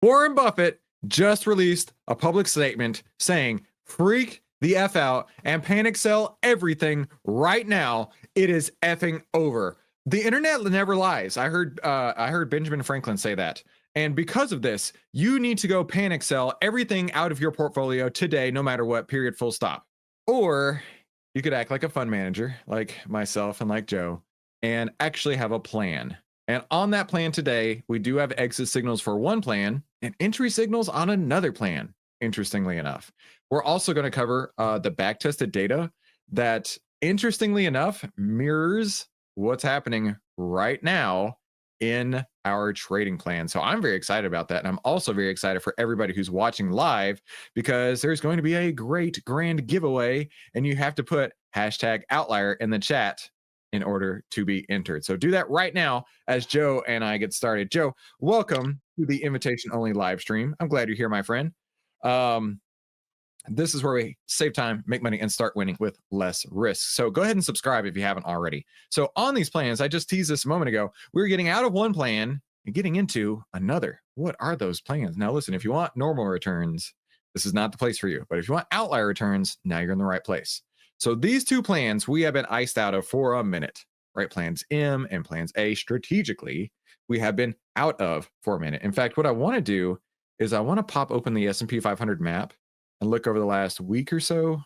Warren Buffett just released a public statement saying, freak the F out and panic sell everything right now. It is effing over. The internet never lies. I heard Benjamin Franklin say that. And because of this, you need to go panic sell everything out of your portfolio today, no matter what, period, full stop. Or you could act like a fund manager, like myself and like Joe, and actually have a plan. And on that plan today, we do have exit signals for one plan and entry signals on another plan, interestingly enough. We're also going to cover the back-tested data that, interestingly enough, mirrors what's happening right now in our trading plan. So I'm very excited about that. And I'm also very excited for everybody who's watching live, because there's going to be a great grand giveaway, and you have to put hashtag outlier in the chat in order to be entered. So do that right now as Joe and I get started. Joe, welcome to the invitation only live stream. I'm glad you're here, my friend. This is where we save time, make money, and start winning with less risk. So go ahead and subscribe if you haven't already. So on these plans, I just teased this a moment ago, we're getting out of one plan and getting into another. What are those plans? Now listen, if you want normal returns, this is not the place for you. But if you want outlier returns, now you're in the right place. So these two plans we have been iced out of for a minute, right? Plans M and plans A strategically, we have been out of for a minute. In fact, what I want to do is I want to pop open the S&P 500 map and look over the last week or so,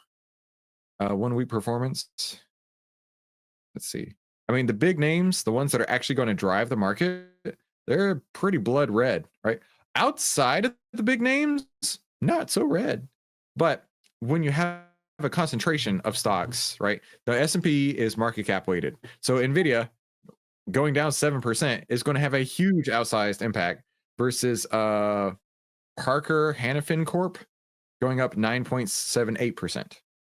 1 week performance. Let's see. I mean, the big names, the ones that are actually going to drive the market, they're pretty blood red, right? Outside of the big names, not so red. But when you have a concentration of stocks, right? The S&P is market cap weighted. So NVIDIA going down 7% is going to have a huge outsized impact versus Parker Hannifin Corp going up 9.78%. I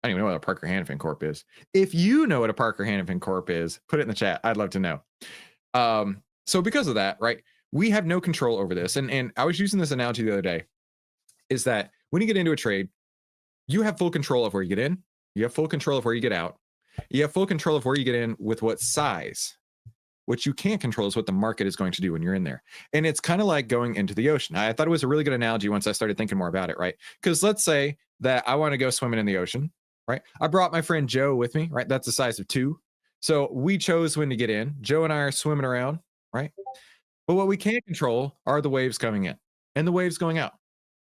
don't even know what a Parker Hannifin Corp is. If you know what a Parker Hannifin Corp is, put it in the chat. I'd love to know. So because of that, right, we have no control over this. And I was using this analogy the other day, is that when you get into a trade, you have full control of where you get in. You have full control of where you get out. You have full control of where you get in with what size. What you can't control is what the market is going to do when you're in there. And it's kind of like going into the ocean. I thought it was a really good analogy once I started thinking more about it, right? Because let's say that I want to go swimming in the ocean, right? I brought my friend Joe with me, right? That's the size of 2. So we chose when to get in. Joe and I are swimming around, right? But what we can't control are the waves coming in and the waves going out.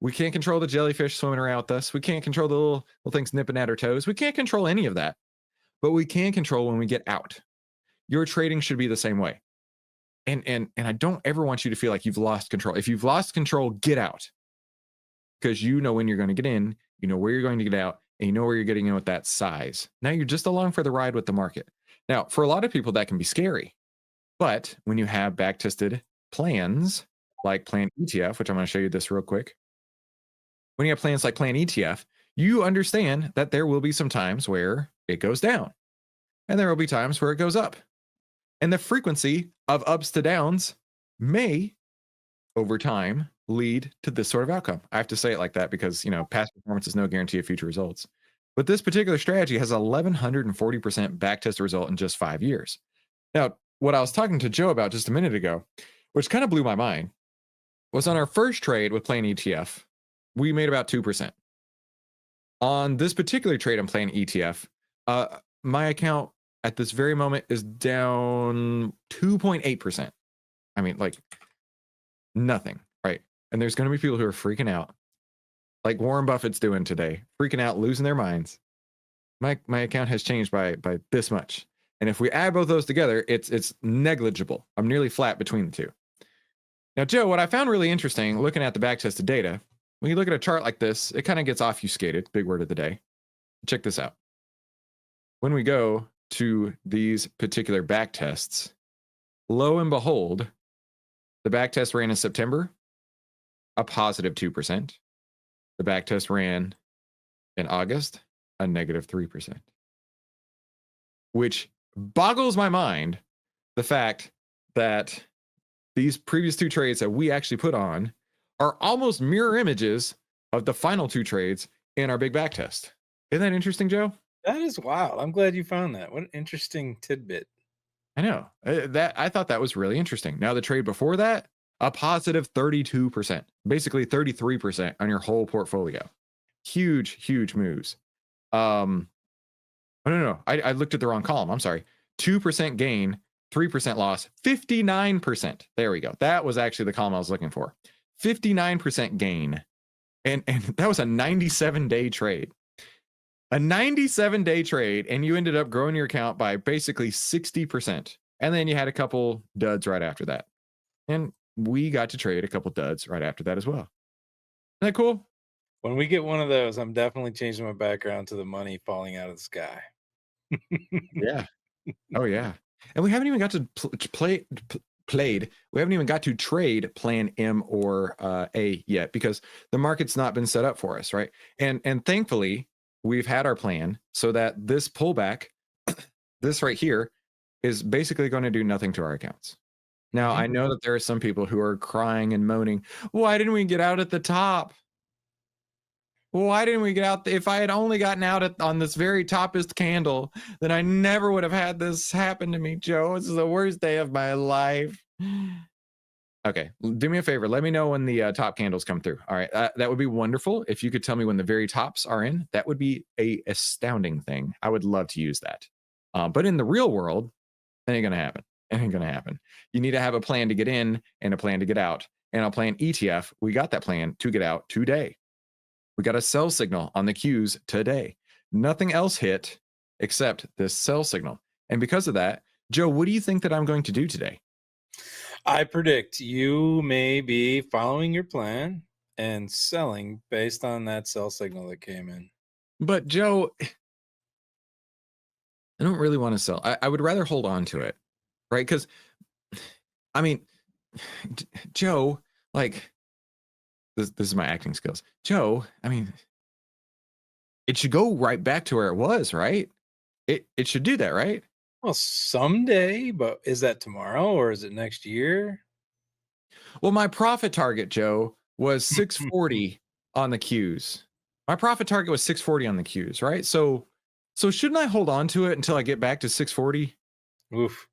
We can't control the jellyfish swimming around with us. We can't control the little things nipping at our toes. We can't control any of that. But we can control when we get out. Your trading should be the same way. And I don't ever want you to feel like you've lost control. If you've lost control, get out. Because you know when you're going to get in, you know where you're going to get out, and you know where you're getting in with that size. Now you're just along for the ride with the market. Now, for a lot of people, that can be scary. But when you have back-tested plans, like Plan ETF, which I'm going to show you this real quick. When you have plans like Plan ETF, you understand that there will be some times where it goes down. And there will be times where it goes up. And the frequency of ups to downs may, over time, lead to this sort of outcome. I have to say it like that because, you know, past performance is no guarantee of future results. But this particular strategy has 1,140% backtest result in just 5 years. Now, what I was talking to Joe about just a minute ago, which kind of blew my mind, was on our first trade with Plan ETF, we made about 2%. On this particular trade on Plan ETF, my account at this very moment is down 2.8%. I mean, like nothing, right? And there's going to be people who are freaking out, like Warren Buffett's doing today, freaking out, losing their minds. My account has changed by this much. And if we add both those together, it's negligible. I'm nearly flat between the two. Now, Joe, what I found really interesting looking at the backtested data, when you look at a chart like this, it kind of gets obfuscated, big word of the day. Check this out. When we go to these particular back tests, lo and behold, the back test ran in September, a positive 2%. The back test ran in August, a negative 3%. Which boggles my mind, the fact that these previous 2 trades that we actually put on are almost mirror images of the final 2 trades in our big back test. Isn't that interesting, Joe? That is wild. I'm glad you found that. What an interesting tidbit. I know. I thought that was really interesting. Now, the trade before that, a positive 32%, basically 33% on your whole portfolio. Huge moves. Oh, no. I looked at the wrong column. I'm sorry. 2% gain, 3% loss, 59%. There we go. That was actually the column I was looking for. 59% gain. And that was a 97-day trade. A 97-day trade, and you ended up growing your account by basically 60%. And then you had a couple duds right after that. And we got to trade a couple duds right after that as well. Isn't that cool? When we get one of those, I'm definitely changing my background to the money falling out of the sky. Yeah. Oh, yeah. And we haven't even got to played. We haven't even got to trade plan M or A yet because the market's not been set up for us, right? And thankfully, we've had our plan so that this pullback, this right here, is basically going to do nothing to our accounts. Now, I know that there are some people who are crying and moaning, why didn't we get out at the top? Why didn't we get out? If I had only gotten out on this very toppest candle, then I never would have had this happen to me, Joe. This is the worst day of my life. Okay, do me a favor. Let me know when the top candles come through. All right, that would be wonderful. If you could tell me when the very tops are in, that would be a astounding thing. I would love to use that. But in the real world, it ain't going to happen. It ain't going to happen. You need to have a plan to get in and a plan to get out. And I'll plan ETF. We got that plan to get out today. We got a sell signal on the Qs today. Nothing else hit except this sell signal. And because of that, Joe, what do you think that I'm going to do today? I predict you may be following your plan and selling based on that sell signal that came in. But Joe, I don't really want to sell. I would rather hold on to it, right? Because, I mean, Joe, like, this is my acting skills. Joe, I mean, it should go right back to where it was, right? It should do that, right? Well, someday, but is that tomorrow or is it next year? Well, my profit target, Joe, was 640 on the Qs. My profit target was 640 on the Qs, right? So shouldn't I hold on to it until I get back to 640? Oof.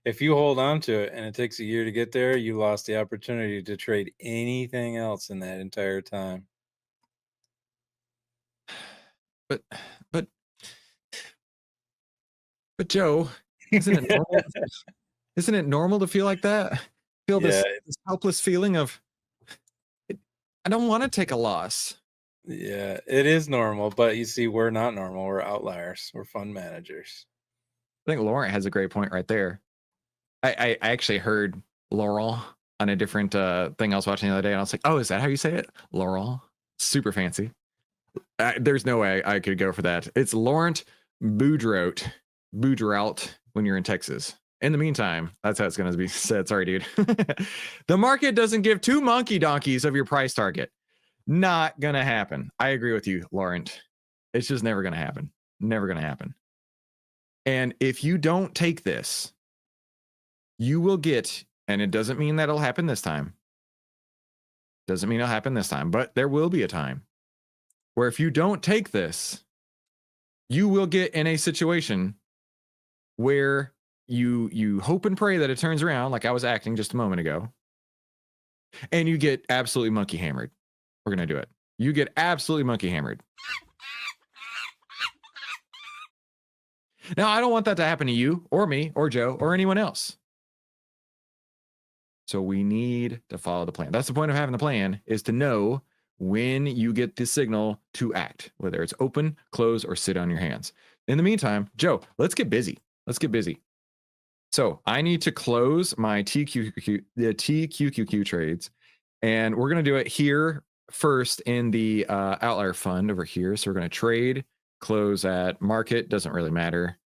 If you hold on to it and it takes a year to get there, you lost the opportunity to trade anything else in that entire time. But Joe, isn't it normal? Isn't it normal to feel like that? Feel Yeah, this helpless feeling of I don't want to take a loss. yeah, it is normal, but you see, we're not normal. We're outliers. We're fund managers. I think Laurent has a great point right there. I actually heard Laurel on a different thing I was watching the other day, and I was like, oh, is that how you say it? Laurel. Super fancy. There's no way I could go for that. It's Laurent Boudrout when you're in Texas. In the meantime, that's how it's going to be said. Sorry, dude. The market doesn't give two monkey donkeys of your price target. Not going to happen. I agree with you, Laurent. It's just never going to happen. Never going to happen. And if you don't take this, you will get, and it doesn't mean that'll happen this time. Doesn't mean it'll happen this time, but there will be a time where if you don't take this, you will get in a situation where you hope and pray that it turns around, like I was acting just a moment ago, and you get absolutely monkey hammered. We're going to do it. You get absolutely monkey hammered. Now, I don't want that to happen to you or me or Joe or anyone else. So we need to follow the plan. That's the point of having the plan, is to know when you get the signal to act, whether it's open, close, or sit on your hands. In the meantime, Joe, let's get busy. Let's get busy. So I need to close my TQQQ trades, and we're going to do it here first in the outlier fund over here. So we're going to trade, close at market, doesn't really matter.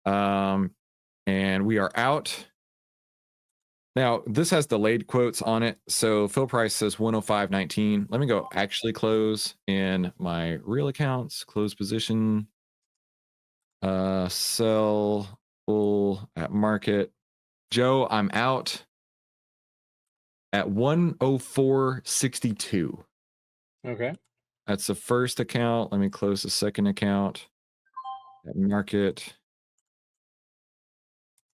And we are out. Now, this has delayed quotes on it. So fill price says 105.19. Let me go actually close in my real accounts, close position, sell full at market. Joe, I'm out at 104.62. Okay. That's the first account. Let me close the second account at market.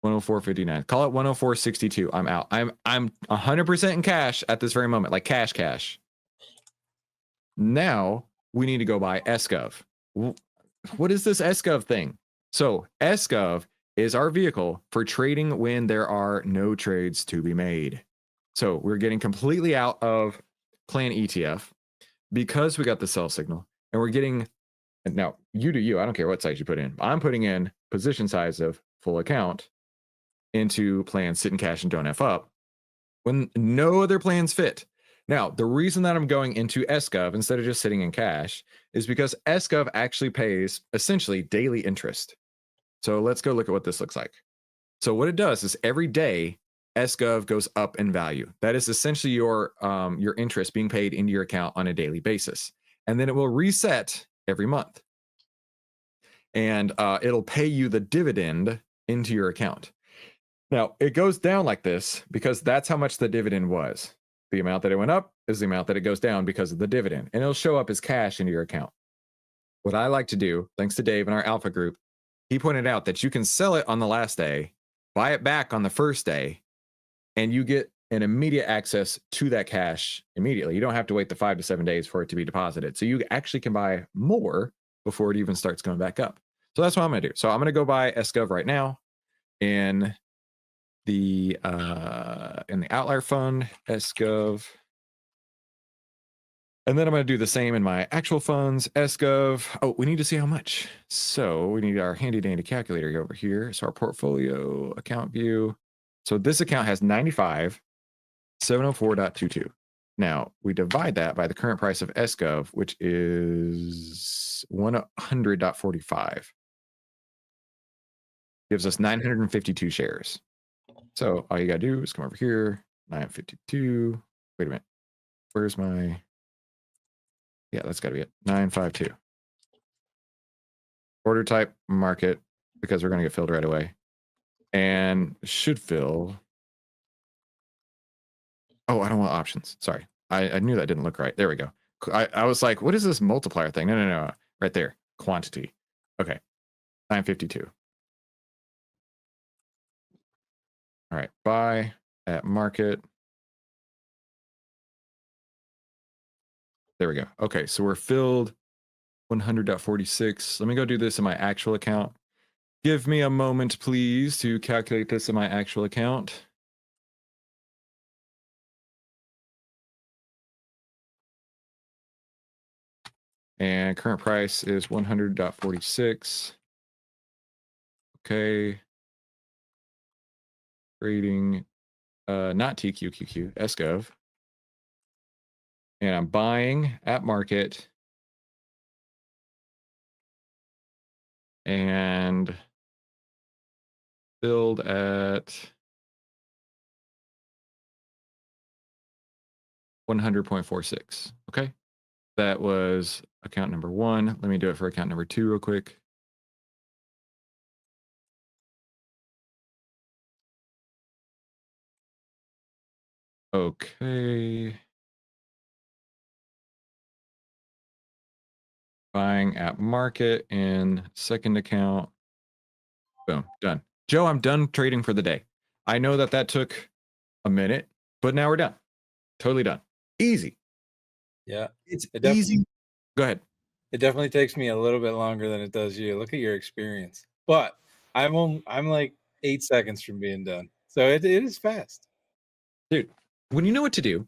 104.59. Call it 104.62. I'm out. I'm 100% in cash at this very moment, like cash. Now we need to go buy SGOV. What is this SGOV thing? So SGOV is our vehicle for trading when there are no trades to be made. So we're getting completely out of plan ETF because we got the sell signal, and we're getting, now you do you, I don't care what size you put in. I'm putting in position size of full account into plans sit in cash and don't F up when no other plans fit. Now, the reason that I'm going into SGOV instead of just sitting in cash is because SGOV actually pays essentially daily interest. So let's go look at what this looks like. So what it does is every day SGOV goes up in value. That is essentially your interest being paid into your account on a daily basis. And then it will reset every month. And it'll pay you the dividend into your account. Now, it goes down like this because that's how much the dividend was. The amount that it went up is the amount that it goes down because of the dividend. And it'll show up as cash into your account. What I like to do, thanks to Dave in our alpha group, he pointed out that you can sell it on the last day, buy it back on the first day, and you get an immediate access to that cash immediately. You don't have to wait the 5 to 7 days for it to be deposited. So you actually can buy more before it even starts going back up. So that's what I'm going to do. So I'm going to go buy SGOV right now in the Outlier fund, SGOV. And then I'm going to do the same in my actual funds, SGOV. Oh, we need to see how much. So we need our handy dandy calculator over here. So our portfolio account view. So this account has 95,704.22. Now we divide that by the current price of SGOV, which is 100.45. Gives us 952 shares. So all you got to do is come over here, 952. Wait a minute. Where's my... Yeah, that's got to be it. 952. Order type, market, because we're going to get filled right away. And should fill. Oh, I don't want options. Sorry. I knew that didn't look right. There we go. I was like, what is this multiplier thing? No. Right there. Quantity. Okay. 952. All right. Buy at market. There we go. Okay. So we're filled 100.46. Let me go do this in my actual account. Give me a moment, please, to calculate this in my actual account. And current price is 100.46. Okay. Trading, not TQQQ, SGOV. And I'm buying at market. And build at 100.46. Okay. That was account number 1. Let me do it for account number 2 real quick. Okay. Buying at market in second account. Boom, done. Joe, I'm done trading for the day. I know that took a minute, but now we're done. Totally done. Easy. Yeah. It's easy. Go ahead. It definitely takes me a little bit longer than it does you. Look at your experience. But I'm like 8 seconds from being done. So it is fast. Dude, when you know what to do,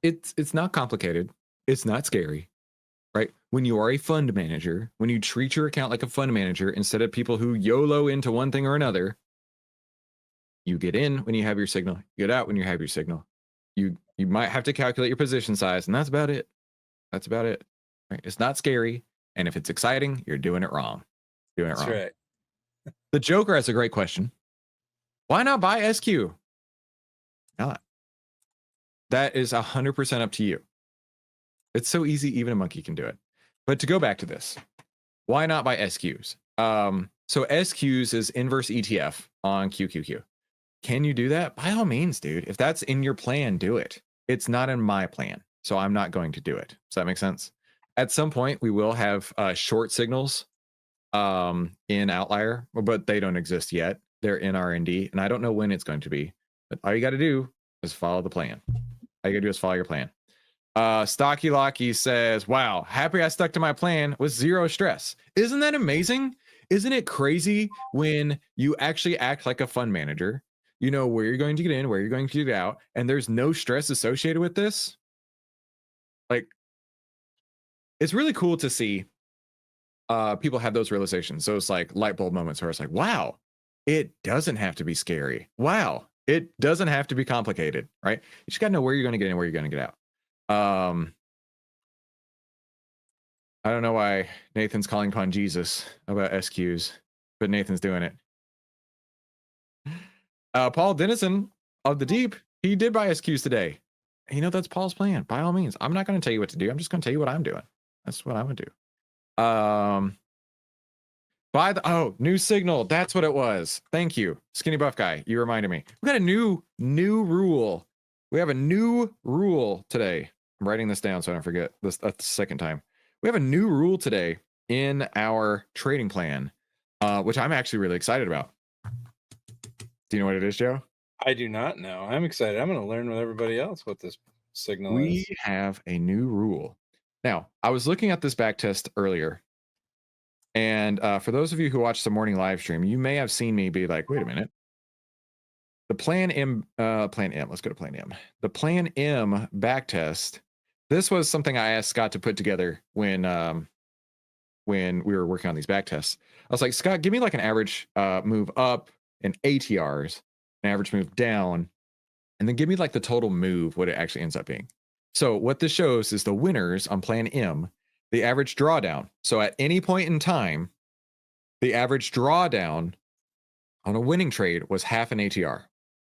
it's not complicated. It's not scary. Right? When you are a fund manager, when you treat your account like a fund manager instead of people who YOLO into one thing or another, you get in when you have your signal, you get out when you have your signal. You might have to calculate your position size, and that's about it. That's about it. Right? It's not scary, and if it's exciting, you're doing it wrong. That's right. The Joker has a great question. Why not buy SQ? Not. That is 100% up to you. It's so easy, even a monkey can do it. But to go back to this, why not buy SQs? So SQs is inverse ETF on QQQ. Can you do that? By all means, dude. If that's in your plan, do it. It's not in my plan, so I'm not going to do it. Does that make sense? At some point, we will have short signals in Outlier, but they don't exist yet. they're in R&D, and I don't know when it's going to be, but all you got to do is follow the plan. All you got to do is follow your plan. Stocky Locky says, wow, happy I stuck to my plan with zero stress. Isn't that amazing? Isn't it crazy when you actually act like a fund manager? You know where you're going to get in, where you're going to get out, and there's no stress associated with this. Like, it's really cool to see people have those realizations. So it's like light bulb moments where it's like, wow, it doesn't have to be scary. Wow, it doesn't have to be complicated, right? You just got to know where you're going to get in, where you're going to get out. I don't know why Nathan's calling upon Jesus about SQs, but Nathan's doing it. Paul Dennison of the Deep, he did buy SQs today. You know, that's Paul's plan. By all means, I'm not going to tell you what to do. I'm just going to tell you what I'm doing. That's what I would do. New signal. That's what it was. Thank you, Skinny Buff Guy. You reminded me. We got a new rule. We have a new rule today. I'm writing this down so I don't forget this the second time. We have a new rule today in our trading plan, which I'm actually really excited about. Do you know what it is, Joe? I do not know. I'm excited. I'm going to learn with everybody else what this signal is. We have a new rule. Now, I was looking at this back test earlier, and for those of you who watched the morning live stream, you may have seen me be like, wait a minute. The plan M, let's go to plan M. The plan M back test. This was something I asked Scott to put together when we were working on these back tests. I was like, Scott, give me like an average move up in ATRs, an average move down, and then give me like the total move, what it actually ends up being. So what this shows is the winners on plan M, the average drawdown. So at any point in time, the average drawdown on a winning trade was half an ATR,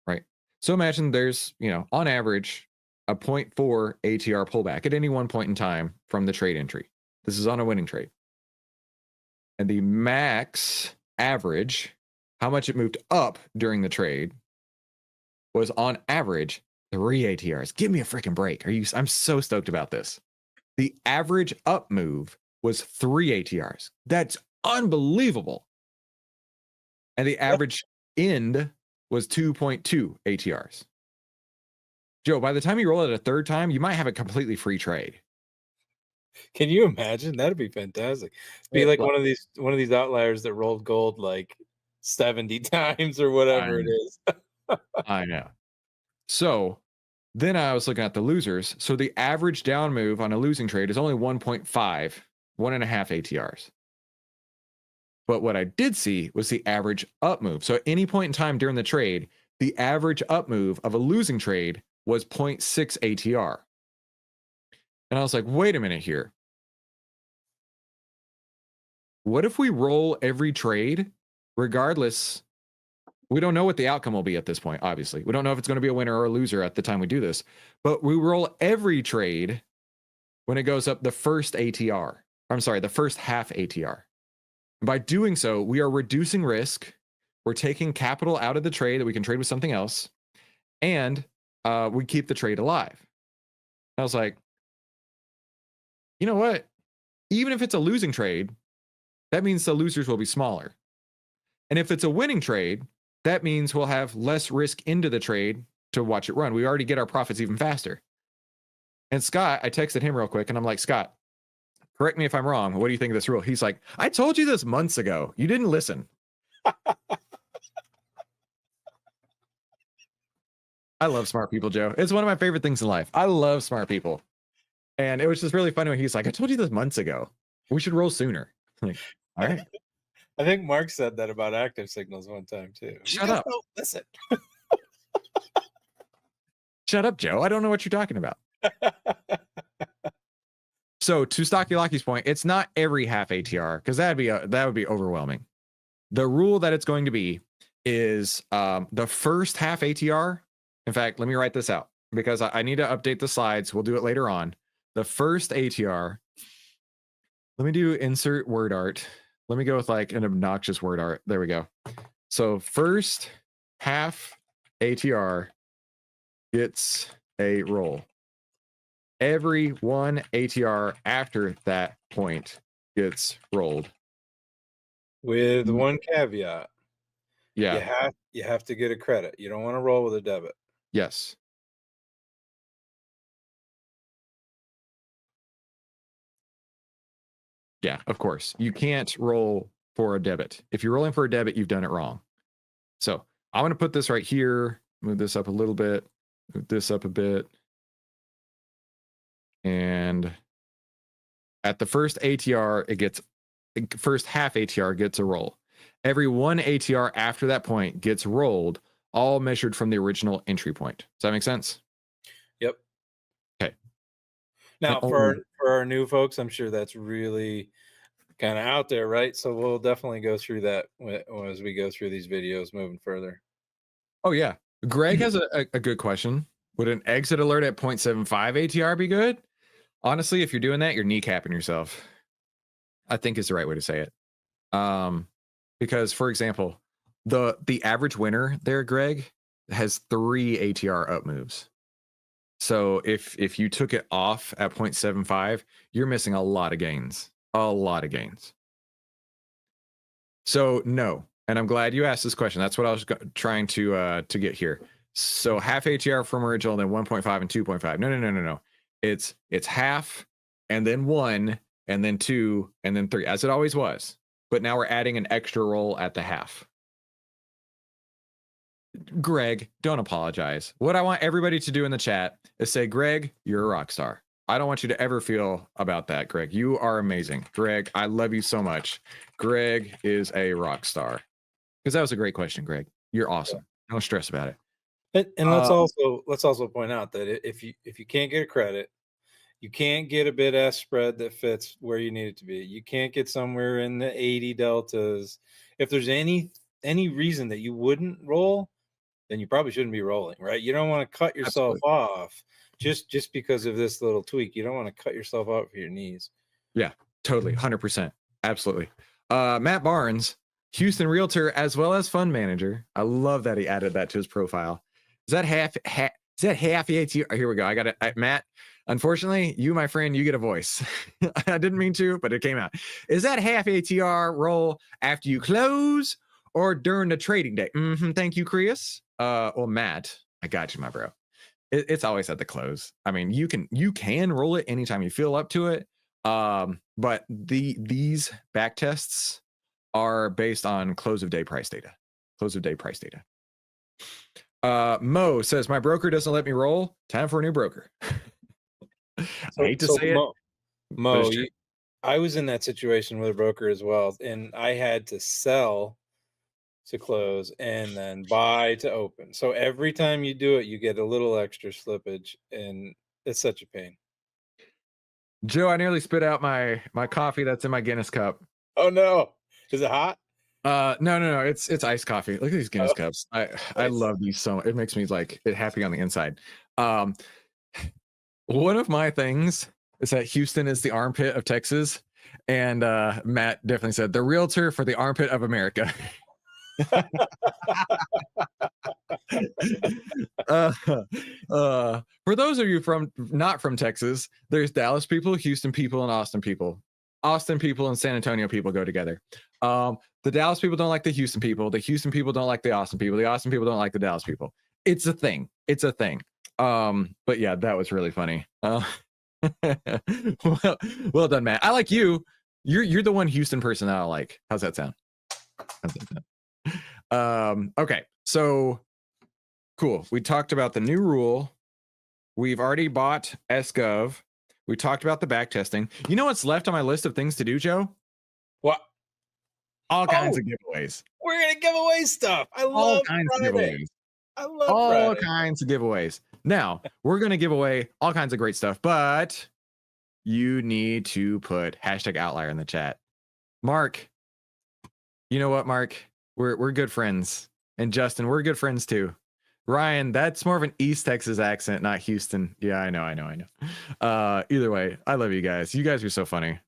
right? So imagine there's, on average, a 0.4 ATR pullback at any one point in time from the trade entry. This is on a winning trade. And the max average, how much it moved up during the trade, was on average 3 ATRs. Give me a freaking break. I'm so stoked about this. The average up move was 3 ATRs. That's unbelievable. And the average end was 2.2 ATRs. Joe, by the time you roll it a third time, you might have a completely free trade. Can you imagine? That'd be fantastic. Be like one of these outliers that rolled gold like 70 times or whatever it is. I know. So then I was looking at the losers. So the average down move on a losing trade is only 1.5, 1.5 ATRs. But what I did see was the average up move. So at any point in time during the trade, the average up move of a losing trade was 0.6 ATR. And I was like, wait a minute here. What if we roll every trade, regardless? We don't know what the outcome will be at this point, obviously. We don't know if it's going to be a winner or a loser at the time we do this. But we roll every trade when it goes up the first ATR. I'm sorry, the first half ATR. And by doing so, we are reducing risk. We're taking capital out of the trade that we can trade with something else. And we keep the trade alive. I was like, you know what? Even if it's a losing trade, that means the losers will be smaller. And if it's a winning trade, that means we'll have less risk into the trade to watch it run. We already get our profits even faster. And Scott, I texted him real quick and I'm like, Scott, correct me if I'm wrong. What do you think of this rule? He's like, I told you this months ago. You didn't listen. I love smart people, Joe. It's one of my favorite things in life. I love smart people. And it was just really funny when he's like, I told you this months ago. We should roll sooner. Like, all right. I think Mark said that about active signals one time too. Shut up. Don't listen. Shut up, Joe. I don't know what you're talking about. So to Stocky Locky's point, it's not every half ATR because that would be overwhelming. The rule that it's going to be is the first half ATR. In fact, let me write this out because I need to update the slides. We'll do it later on. The first ATR. Let me do insert word art. Let me go with like an obnoxious word art. There we go. So first half ATR gets a roll. Every one ATR after that point gets rolled. With one caveat. Yeah. You have to get a credit. You don't want to roll with a debit. Yes. Yeah, of course. You can't roll for a debit. If you're rolling for a debit, you've done it wrong. So I'm going to put this right here, move this up a little bit, move this up a bit. And at the first ATR, first half ATR gets a roll. Every one ATR after that point gets rolled, all measured from the original entry point. Does that make sense? Yep. Okay. Now, for our new folks, I'm sure that's really kind of out there, right? So we'll definitely go through that as we go through these videos moving further. Oh, yeah. Greg has a good question. Would an exit alert at 0.75 ATR be good? Honestly, if you're doing that, you're kneecapping yourself, I think is the right way to say it. Because, for example, the average winner there, Greg, has 3 ATR up moves. So if you took it off at 0.75, you're missing a lot of gains. A lot of gains. So no, and I'm glad you asked this question. That's what I was trying to get here. So half ATR from original, then 1.5 and 2.5. No. It's half, and then 1, and then 2, and then 3, as it always was. But now we're adding an extra roll at the half. Greg, don't apologize. What I want everybody to do in the chat is say, Greg, you're a rock star. I don't want you to ever feel about that, Greg. You are amazing. Greg, I love you so much. Greg is a rock star. Because that was a great question, Greg. You're awesome. Yeah. Don't stress about it. And let's also point out that if you can't get a credit, you can't get a bid-ask spread that fits where you need it to be. You can't get somewhere in the 80 deltas. If there's any reason that you wouldn't roll, then you probably shouldn't be rolling, right? You don't want to cut yourself off just because of this little tweak. You don't want to cut yourself off for your knees. Yeah, totally. 100%. Absolutely. Matt Barnes, Houston realtor as well as fund manager. I love that he added that to his profile. Is that half ATR? Here we go. I got it. Matt, unfortunately, you, my friend, you get a voice. I didn't mean to, but it came out. Is that half ATR roll after you close or during the trading day? Thank you, Chris. Well, Matt, I got you, my bro. It's always at the close. I mean, you can roll it anytime you feel up to it. But these back tests are based on close of day price data. Close of day price data. Mo says, my broker doesn't let me roll. Time for a new broker. I hate to say it. Mo, I was in that situation with a broker as well, and I had to sell to close and then buy to open. So every time you do it, you get a little extra slippage, and it's such a pain. Joe, I nearly spit out my coffee that's in my Guinness cup. Oh no. Is it hot? No. It's iced coffee. Look at these Guinness cups. I love these so much. It makes me like happy on the inside. One of my things is that Houston is the armpit of Texas, and Matt definitely said the realtor for the armpit of America. For those of you not from Texas, there's Dallas people, Houston people, and Austin people. Austin people and San Antonio people go together. The Dallas people don't like the Houston people. The Houston people don't like the Austin people. The Austin people don't like the Dallas people. It's a thing. But yeah, that was really funny. Well done, Matt. I like you. You're the one Houston person that I like. How's that sound? Okay, so cool. We talked about the new rule. We've already bought SGOV. We talked about the back testing. You know what's left on my list of things to do, Joe? What? All kinds of giveaways. We're gonna give away stuff. I love all kinds of giveaways. I love all kinds of giveaways. Now we're gonna give away all kinds of great stuff, but you need to put #outlier in the chat. Mark, you know what, Mark? We're good friends, and Justin, we're good friends too. Ryan, that's more of an East Texas accent, not Houston. Yeah, I know. Either way, I love you guys. You guys are so funny.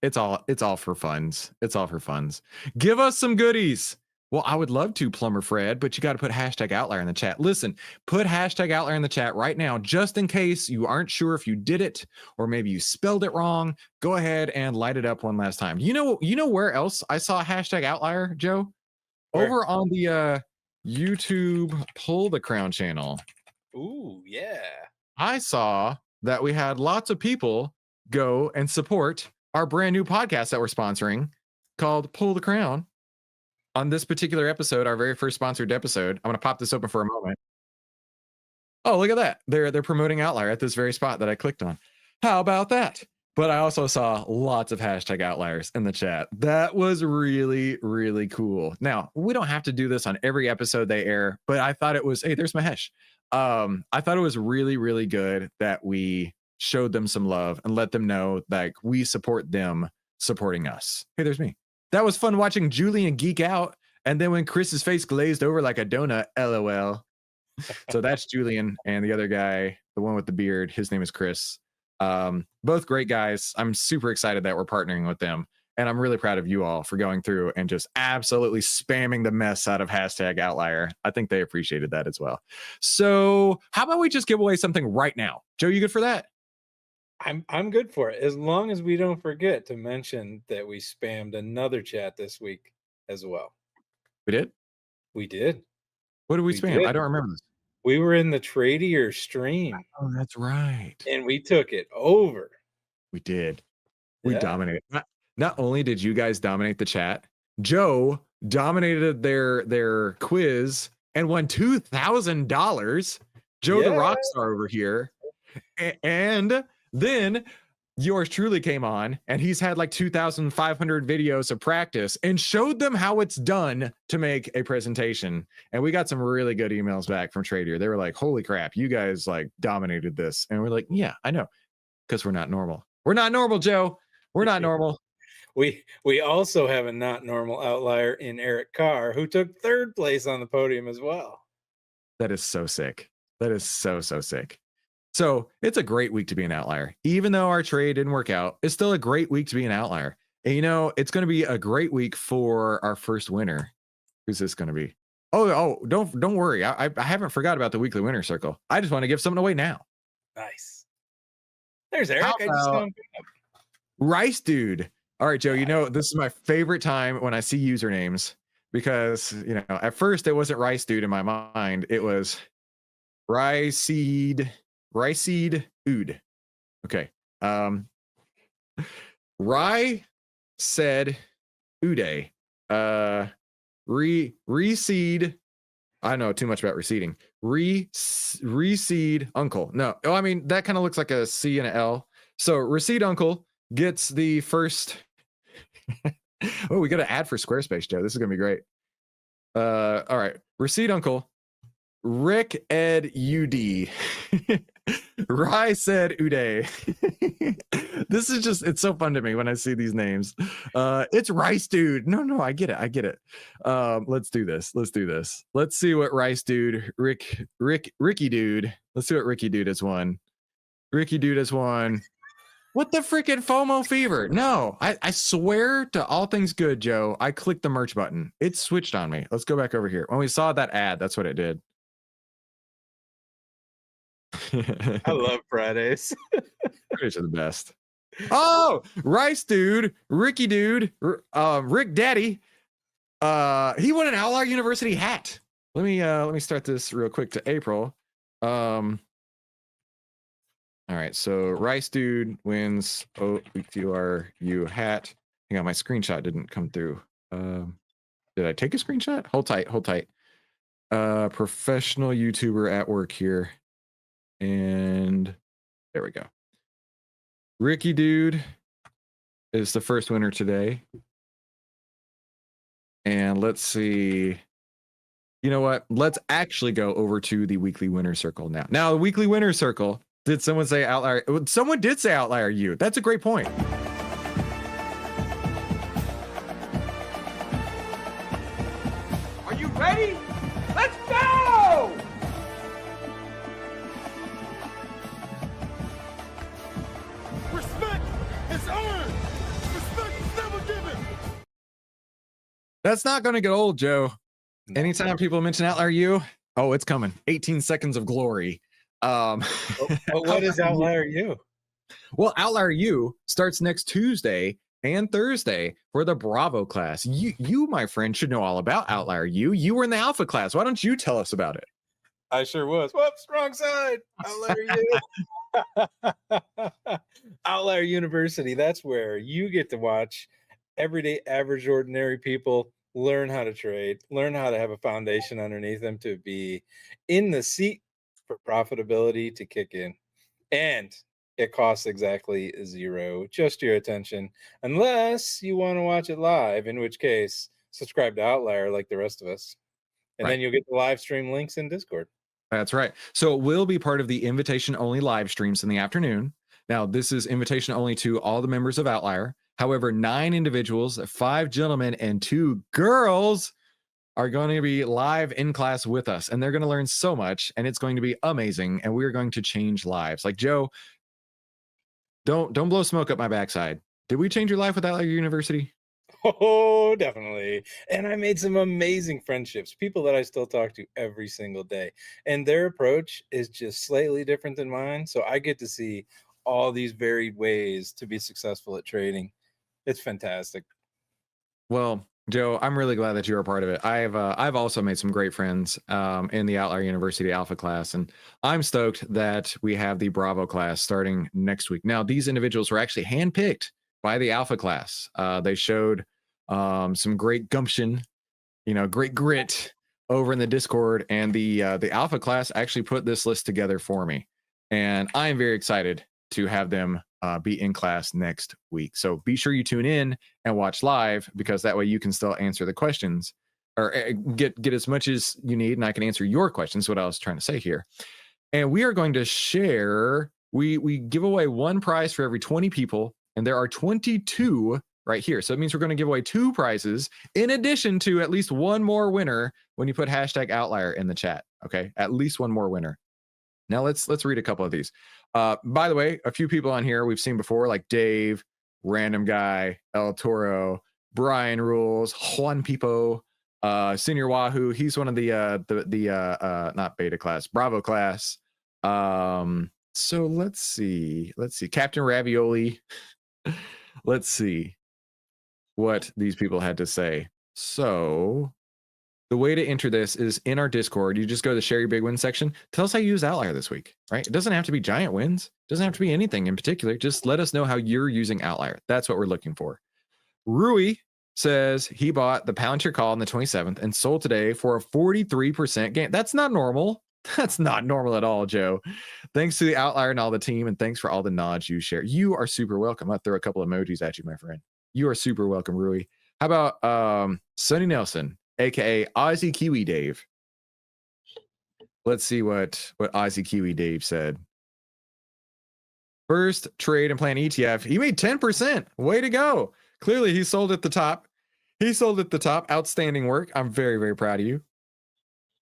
It's all for funs. It's all for funs. Give us some goodies. Well, I would love to, Plumber Fred, but you got to put #outlier in the chat. Listen, put #outlier in the chat right now, just in case you aren't sure if you did it or maybe you spelled it wrong. Go ahead and light it up one last time. You know where else I saw #outlier, Joe? over on the YouTube Pull the Crown channel. Ooh, yeah. I saw that we had lots of people go and support our brand new podcast that we're sponsoring called Pull the Crown. On this particular episode, our very first sponsored episode, I'm going to pop this open for a moment. Oh, look at that. They're promoting Outlier at this very spot that I clicked on. How about that? But I also saw lots of hashtag outliers in the chat. That was really, really cool. Now, we don't have to do this on every episode they air, but I thought it was, hey, there's Mahesh. I thought it was really, really good that we showed them some love and let them know that we support them supporting us. Hey, there's me. That was fun watching Julian geek out. And then when Chris's face glazed over like a donut, LOL. So that's Julian, and the other guy, the one with the beard, his name is Chris. Both great guys. I'm super excited that we're partnering with them. And I'm really proud of you all for going through and just absolutely spamming the mess out of hashtag outlier. I think they appreciated that as well. So how about we just give away something right now? Joe, you good for that? I'm good for it, as long as we don't forget to mention that we spammed another chat this week as well. We did? We did. What did we spam? Did. I don't remember this. We were in the Tradier stream. Oh, that's right. And we took it over. We did. We dominated. Not only did you guys dominate the chat, Joe dominated their quiz and won $2,000. Joe the rock star over here. And then yours truly came on, and he's had like 2,500 videos of practice and showed them how it's done to make a presentation. And we got some really good emails back from Tradier. They were like, holy crap, you guys like dominated this. And we're like, yeah, I know, because we're not normal. We're not normal, Joe. We're not normal. We also have a not normal outlier in Eric Carr, who took third place on the podium as well. That is so sick. That is so sick. So it's a great week to be an outlier. Even though our trade didn't work out, it's still a great week to be an outlier. And you know, it's going to be a great week for our first winner. Who's this going to be? Oh, don't worry. I haven't forgot about the weekly winner circle. I just want to give something away now. Nice. There's Eric. I just saw him. Rice Dude. All right, Joe, you know, this is my favorite time when I see usernames because, you know, at first it wasn't Rice Dude in my mind. It was Riceed Ood. Okay. Rye said Uday. Reseed. I know too much about receding. Reseed Uncle. No. Oh, I mean, that kind of looks like a C and an L. So Recede Uncle gets the first. Oh, we got an ad for Squarespace, Joe. This is gonna be great. All right. Recede Uncle. Rick Ed UD. Rye said Uday. This is just, it's so fun to me when I see these names. It's Rice Dude. No, I get it. Let's do this. Let's see what Rice Dude, Ricky Dude. Let's see what Ricky Dude has won. Ricky Dude has won. What the freaking FOMO fever? No, I swear to all things good, Joe, I clicked the merch button. It switched on me. Let's go back over here. When we saw that ad, that's what it did. I love Fridays. Fridays are the best. Oh, Rice Dude, Ricky Dude, Rick Daddy. He won an Ovtlyr University hat. Let me start this real quick to April. All right, so Rice Dude wins OVTRU hat. Hang on, my screenshot didn't come through. Did I take a screenshot? Hold tight. Professional YouTuber at work here. And there we go. Ricky Dude is the first winner today. And let's see. You know what? Let's actually go over to the weekly winner circle now. Now, the weekly winner circle. Did someone say outlier? Someone did say outlier you. That's a great point. Are you ready? Let's go! Respect is earned. Respect is never given. That's not going to get old, Joe. Anytime people mention outlier you, oh, it's coming. 18 seconds of glory. What is Outlier U? Well, Outlier U starts next Tuesday, and Thursday for the Bravo class. You, my friend, should know all about Outlier. You were in the Alpha class. Why don't you tell us about it? I sure was. Whoops, wrong side. Outlier University. That's where you get to watch everyday, average, ordinary people learn how to trade, learn how to have a foundation underneath them to be in the seat for profitability to kick in. And it costs exactly zero, just your attention, unless you want to watch it live, in which case, subscribe to Outlier like the rest of us. And then you'll get the live stream links in Discord. That's right. So it will be part of the invitation only live streams in the afternoon. Now, this is invitation only to all the members of Outlier. However, 9 individuals, 5 gentlemen, and 2 girls are going to be live in class with us, and they're going to learn so much, and it's going to be amazing, and we're going to change lives. Like, Joe, don't blow smoke up my backside. Did we change your life with Outlier University? Oh, definitely. And I made some amazing friendships, people that I still talk to every single day. And their approach is just slightly different than mine. So I get to see all these varied ways to be successful at trading. It's fantastic. Well, Joe, I'm really glad that you're a part of it. I've also made some great friends in the Outlier University Alpha class, and I'm stoked that we have the Bravo class starting next week. Now, these individuals were actually handpicked by the Alpha class. They showed some great gumption, great grit over in the Discord, and the Alpha class actually put this list together for me, and I'm very excited to have them be in class next week. So be sure you tune in and watch live, because that way you can still answer the questions, or get as much as you need, and I can answer your questions. What I was trying to say here. And we are going to share. We give away 1 prize for every 20 people, and there are 22 right here. So it means we're going to give away 2 prizes in addition to at least 1 more winner when you put hashtag Outlier in the chat. Okay, at least 1 more winner. Now let's read a couple of these. By the way, a few people on here we've seen before, like Dave, Random Guy, El Toro, Brian Rules, Juan Pipo, Senior Wahoo. He's one of the not beta class, Bravo class. So let's see, Captain Ravioli. Let's see what these people had to say. So the way to enter this is in our Discord. You just go to the share your big win section. Tell us how you use Outlier this week, right? It doesn't have to be giant wins. It doesn't have to be anything in particular. Just let us know how you're using Outlier. That's what we're looking for. Rui says he bought the Palantir call on the 27th and sold today for a 43% gain. That's not normal. That's not normal at all, Joe. Thanks to the Outlier and all the team, and thanks for all the knowledge you share. You are super welcome. I'll throw a couple emojis at you, my friend. You are super welcome, Rui. How about Sonny Nelson, aka Aussie Kiwi Dave? Let's see what Aussie Kiwi Dave said. First trade and plan ETF. He made 10%. Way to go. Clearly, he sold at the top. Outstanding work. I'm very, very proud of you.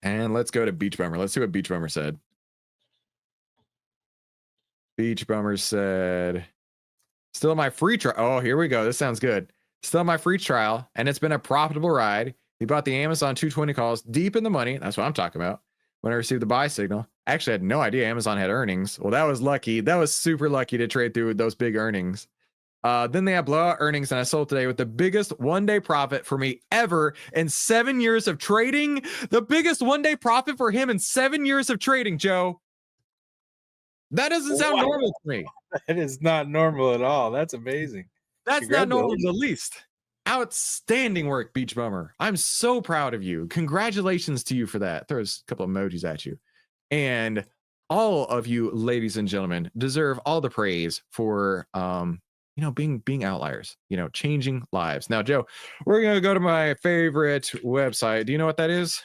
And let's go to Beach Bummer. Let's see what Beach Bummer said. Beach Bummer said, still my free trial. Oh, here we go. This sounds good. Still my free trial, and it's been a profitable ride. He bought the Amazon 220 calls deep in the money. That's what I'm talking about. When I received the buy signal, I actually had no idea Amazon had earnings. Well, that was lucky. That was super lucky to trade through those big earnings. Then they had blowout earnings, and I sold today with the biggest one-day profit for me ever in 7 years of trading. The biggest one-day profit for him in 7 years of trading, Joe. That doesn't sound normal to me. That is not normal at all. That's amazing. That's not normal in the least. Outstanding work, Beach Bummer. I'm so proud of you. Congratulations to you for that. Throws a couple emojis at you. And all of you, ladies and gentlemen, deserve all the praise for being outliers, changing lives. Now, Joe, we're going to go to my favorite website. Do you know what that is?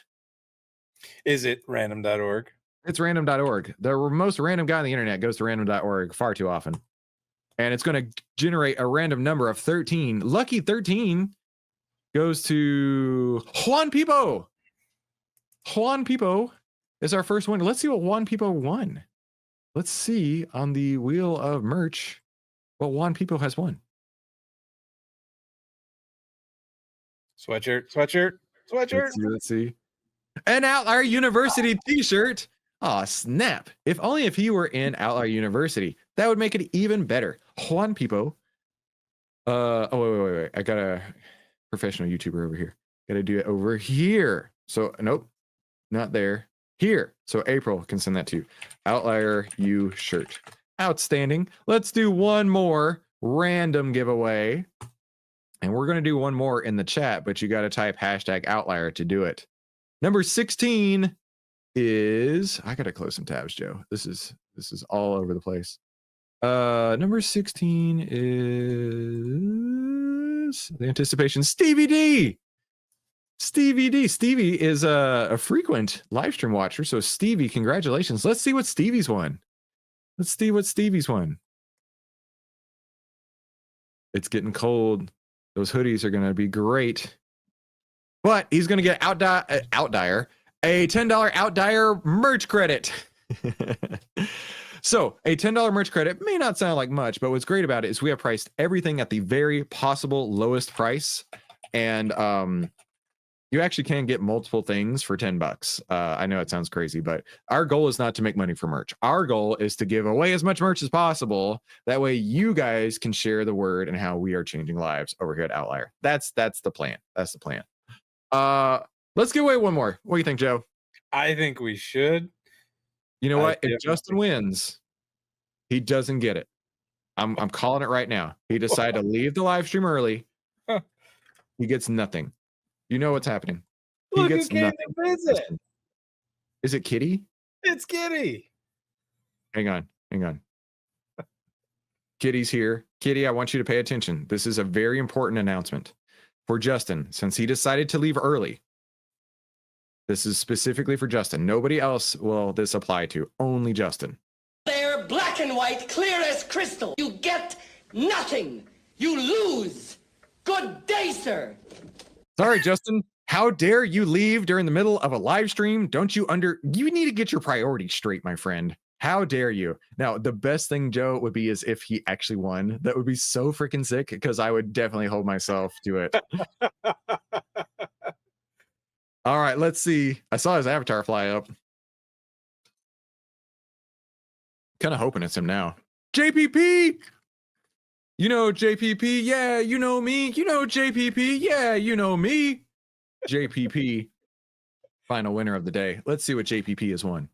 Is it random.org? It's random.org. The most random guy on the internet goes to random.org far too often. And it's going to generate a random number of 13. Lucky 13 goes to Juan Pipo. Juan Pipo is our first winner. Let's see what Juan Pipo won. Let's see on the wheel of merch what Juan Pipo has won. Sweatshirt. Let's see. An Outlier University t-shirt. Oh, snap. If only if he were in Outlier University. That would make it even better. Juan Pipo, Wait. I got a professional YouTuber over here. Got to do it over here. So nope, not there. Here. So April can send that to you. Outlier U shirt. Outstanding. Let's do one more random giveaway. And we're going to do one more in the chat, but you got to type hashtag outlier to do it. Number 16 is, I got to close some tabs, Joe. This is all over the place. Number 16 is the anticipation. Stevie D. Stevie is a frequent live stream watcher. So Stevie, congratulations. Let's see what Stevie's won. Let's see what Stevie's won. It's getting cold. Those hoodies are going to be great. But he's going to get Outlier, a $10 Outlier merch credit. So a $10 merch credit may not sound like much, but what's great about it is we have priced everything at the very possible lowest price. And you actually can get multiple things for $10. I know it sounds crazy, but our goal is not to make money from merch. Our goal is to give away as much merch as possible. That way you guys can share the word and how we are changing lives over here at Outlier. That's the plan. That's the plan. Let's give away one more. What do you think, Joe? I think we should. You know what? If Justin wins, he doesn't get it. I'm calling it right now. He decided to leave the live stream early. He gets nothing. You know what's happening. He gets nothing. Visit. Is it Kitty? It's Kitty. Hang on. Kitty's here. Kitty, I want you to pay attention. This is a very important announcement for Justin. Since he decided to leave early, this is specifically for Justin. Nobody else will this apply to. Only Justin. They're black and white, clear as crystal. You get nothing. You lose. Good day, sir. Sorry, Justin. How dare you leave during the middle of a live stream? You need to get your priorities straight, my friend. How dare you? Now, the best thing, Joe, would be is if he actually won. That would be so freaking sick because I would definitely hold myself to it. All right, let's see. I saw his avatar fly up. Kind of hoping it's him now. JPP! You know JPP, yeah, you know me. You know JPP, yeah, you know me. JPP, final winner of the day. Let's see what JPP has won.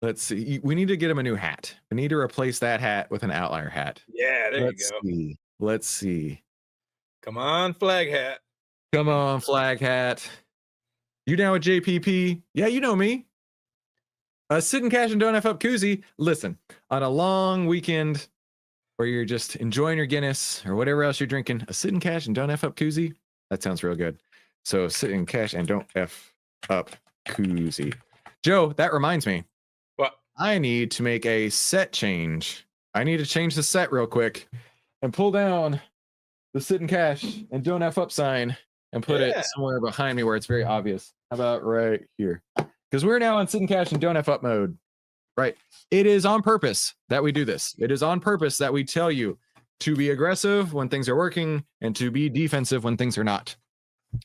Let's see. We need to get him a new hat. We need to replace that hat with an Outlier hat. Yeah, there you go. Let's see. Come on, flag hat. Come on, flag hat. You down with JPP? Yeah, you know me. Sit and cash and don't F up koozie. Listen, on a long weekend where you're just enjoying your Guinness or whatever else you're drinking, a sit and cash and don't F up koozie. That sounds real good. So sit and cash and don't F up koozie. Joe, that reminds me. What? I need to make a set change. I need to change the set real quick and pull down the sit and cash and don't F up sign and put it somewhere behind me where it's very obvious. How about right here? Because we're now in sit and cash and don't F up mode. Right. It is on purpose that we do this. It is on purpose that we tell you to be aggressive when things are working and to be defensive when things are not.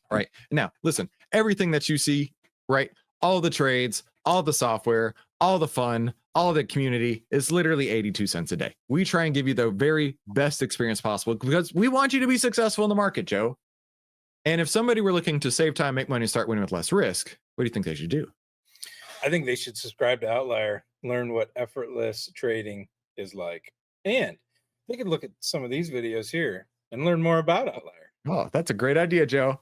Right. Now, listen, everything that you see, right? All the trades, all the software, all the fun, all the community is literally 82 cents a day. We try and give you the very best experience possible because we want you to be successful in the market, Joe. And if somebody were looking to save time, make money, start winning with less risk, what do you think they should do? I think they should subscribe to Outlier, learn what effortless trading is like. And they could look at some of these videos here and learn more about Outlier. Oh, that's a great idea, Joe.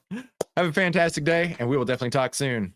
Have a fantastic day, and we will definitely talk soon.